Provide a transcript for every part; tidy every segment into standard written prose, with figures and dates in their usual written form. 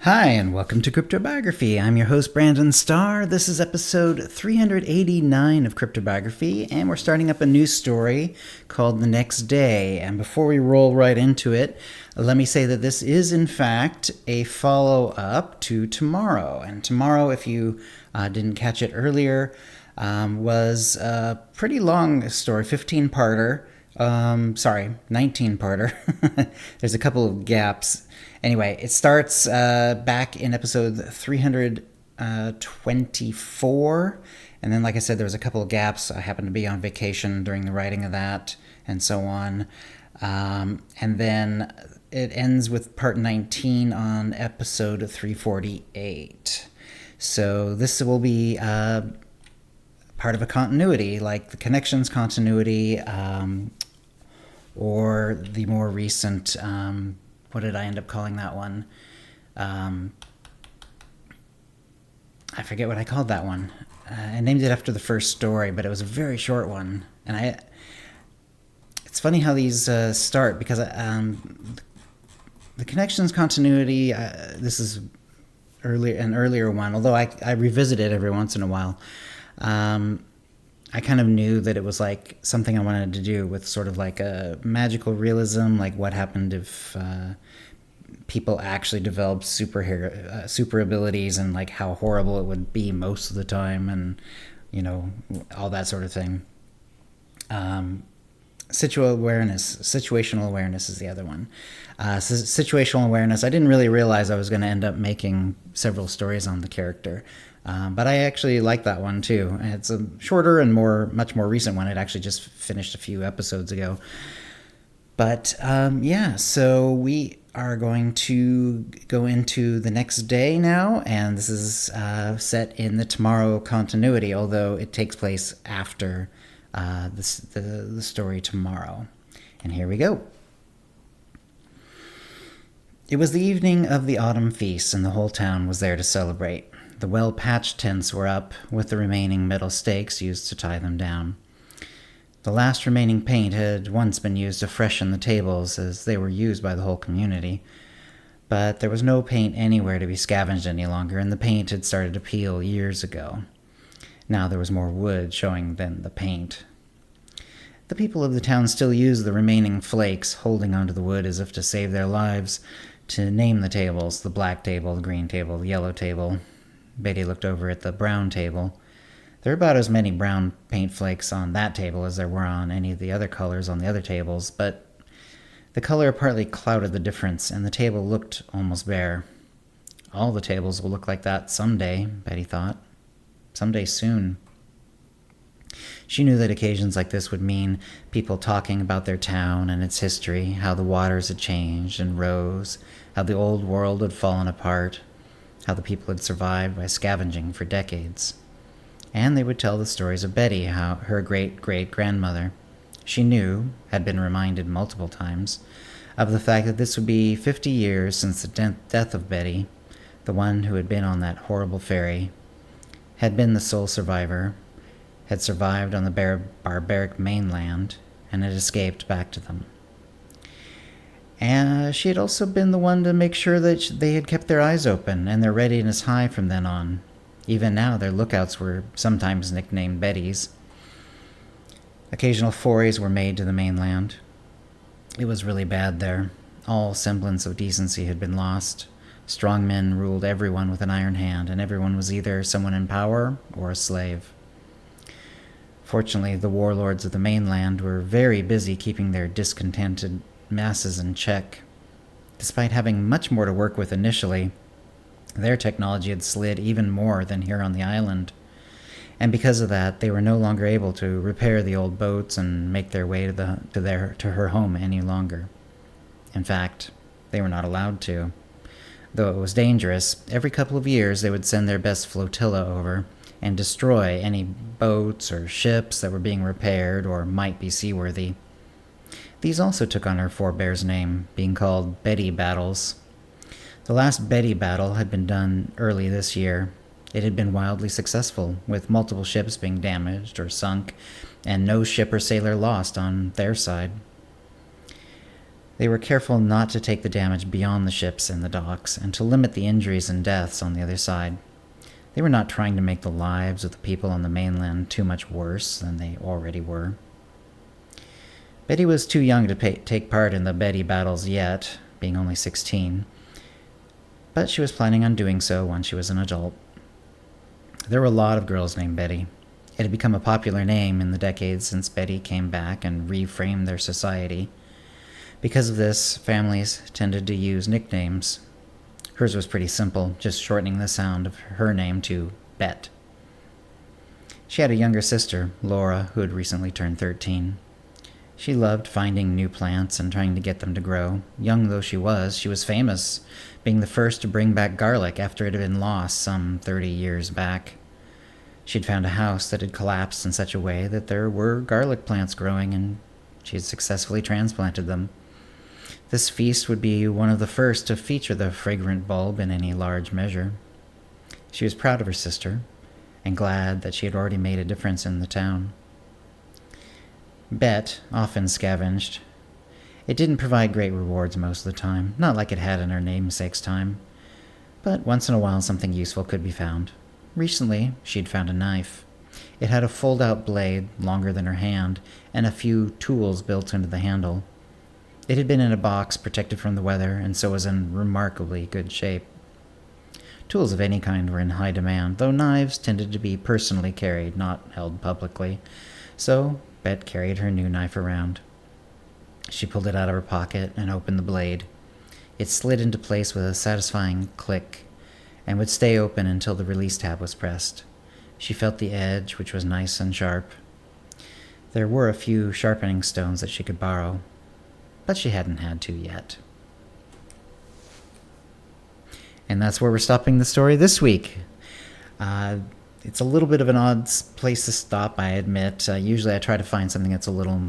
Hi, and welcome to CryptoBiography. I'm your host, Brandon Starr. This is episode 389 of CryptoBiography, and we're starting up a new story called The Next Day. And before we roll right into it, let me say that this is, in fact, a follow-up to tomorrow. And tomorrow, if you didn't catch it earlier, was a pretty long story, 15-parter. 19-parter. There's a couple of gaps. Anyway, it starts back in episode 324. And then, like I said, there was a couple of gaps. I happened to be on vacation during the writing of that, and so on. And then it ends with part 19 on episode 348. So this will be part of a continuity, like the Connections continuity, or the more recent... what did I end up calling that one? I forget what I called that one. I named it after the first story, but it was a very short one. And it's funny how these start, because the Connections continuity, this is an earlier one, although I revisit it every once in a while. I kind of knew that it was like something I wanted to do with sort of like a magical realism, like what happened if people actually developed super abilities, and like how horrible it would be most of the time, and all that sort of thing. Situational awareness is the other one. Situational awareness, I didn't really realize I was going to end up making several stories on the character. But I actually like that one too. It's a shorter and much more recent one. It actually just finished a few episodes ago. But so we are going to go into The Next Day now, and this is set in the Tomorrow continuity, although it takes place after the story Tomorrow. And here we go. It was the evening of the autumn feast, and the whole town was there to celebrate. The well-patched tents were up, with the remaining metal stakes used to tie them down. The last remaining paint had once been used to freshen the tables, as they were used by the whole community. But there was no paint anywhere to be scavenged any longer, and the paint had started to peel years ago. Now there was more wood showing than the paint. The people of the town still used the remaining flakes, holding onto the wood as if to save their lives, to name the tables: the black table, the green table, the yellow table. Betty looked over at the brown table. There were about as many brown paint flakes on that table as there were on any of the other colors on the other tables, but the color partly clouded the difference, and the table looked almost bare. All the tables will look like that someday, Betty thought. Someday soon. She knew that occasions like this would mean people talking about their town and its history, how the waters had changed and rose, how the old world had fallen apart, how the people had survived by scavenging for decades. And they would tell the stories of Betty, how her great-great-grandmother, she knew, had been reminded multiple times, of the fact that this would be 50 years since the death of Betty, the one who had been on that horrible ferry, had been the sole survivor, had survived on the barbaric mainland, and had escaped back to them. And she had also been the one to make sure that they had kept their eyes open and their readiness high from then on. Even now, their lookouts were sometimes nicknamed Betties. Occasional forays were made to the mainland. It was really bad there. All semblance of decency had been lost. Strong men ruled everyone with an iron hand, and everyone was either someone in power or a slave. Fortunately, the warlords of the mainland were very busy keeping their discontented masses in check. Despite having much more to work with initially, their technology had slid even more than here on the island, and because of that, they were no longer able to repair the old boats and make their way to her home any longer. In fact, they were not allowed to. Though it was dangerous, every couple of years they would send their best flotilla over and destroy any boats or ships that were being repaired or might be seaworthy. These also took on her forebear's name, being called Betty battles. The last Betty battle had been done early this year. It had been wildly successful, with multiple ships being damaged or sunk, and no ship or sailor lost on their side. They were careful not to take the damage beyond the ships and the docks, and to limit the injuries and deaths on the other side. They were not trying to make the lives of the people on the mainland too much worse than they already were. Betty was too young to take part in the Betty battles yet, being only 16, but she was planning on doing so once she was an adult. There were a lot of girls named Betty. It had become a popular name in the decades since Betty came back and reframed their society. Because of this, families tended to use nicknames. Hers was pretty simple, just shortening the sound of her name to Bet. She had a younger sister, Laura, who had recently turned 13. She loved finding new plants and trying to get them to grow. Young though she was famous, being the first to bring back garlic after it had been lost some 30 years back. She'd found a house that had collapsed in such a way that there were garlic plants growing, and she had successfully transplanted them. This feast would be one of the first to feature the fragrant bulb in any large measure. She was proud of her sister, and glad that she had already made a difference in the town. Bet often scavenged. It didn't provide great rewards most of the time, not like it had in her namesake's time, but once in a while something useful could be found. Recently, she'd found a knife. It had a fold-out blade, longer than her hand, and a few tools built into the handle. It had been in a box protected from the weather, and so was in remarkably good shape. Tools of any kind were in high demand, though knives tended to be personally carried, not held publicly. So, Bet carried her new knife around. She pulled it out of her pocket and opened the blade. It slid into place with a satisfying click, and would stay open until the release tab was pressed. She felt the edge, which was nice and sharp. There were a few sharpening stones that she could borrow, but she hadn't had to yet. And that's where we're stopping the story this week. It's a little bit of an odd place to stop, I admit. Usually I try to find something that's a little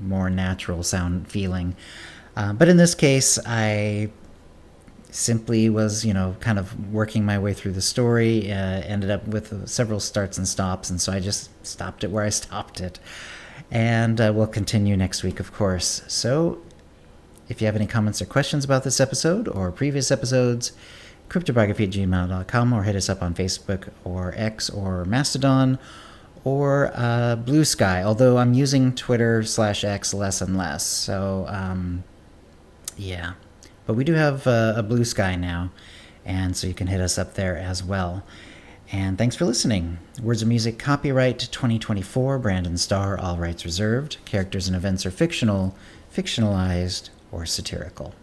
more natural sound feeling. But in this case, I simply was, kind of working my way through the story, ended up with several starts and stops, and so I just stopped it where I stopped it. And we'll continue next week, of course. So if you have any comments or questions about this episode or previous episodes, CryptoBiography@gmail.com, or hit us up on Facebook or X or Mastodon or Blue Sky, although I'm using Twitter/X less and less. So, yeah. But we do have a Blue Sky now, and so you can hit us up there as well. And thanks for listening. Words of Music, copyright 2024, Brandon Starr, all rights reserved. Characters and events are fictional, fictionalized, or satirical.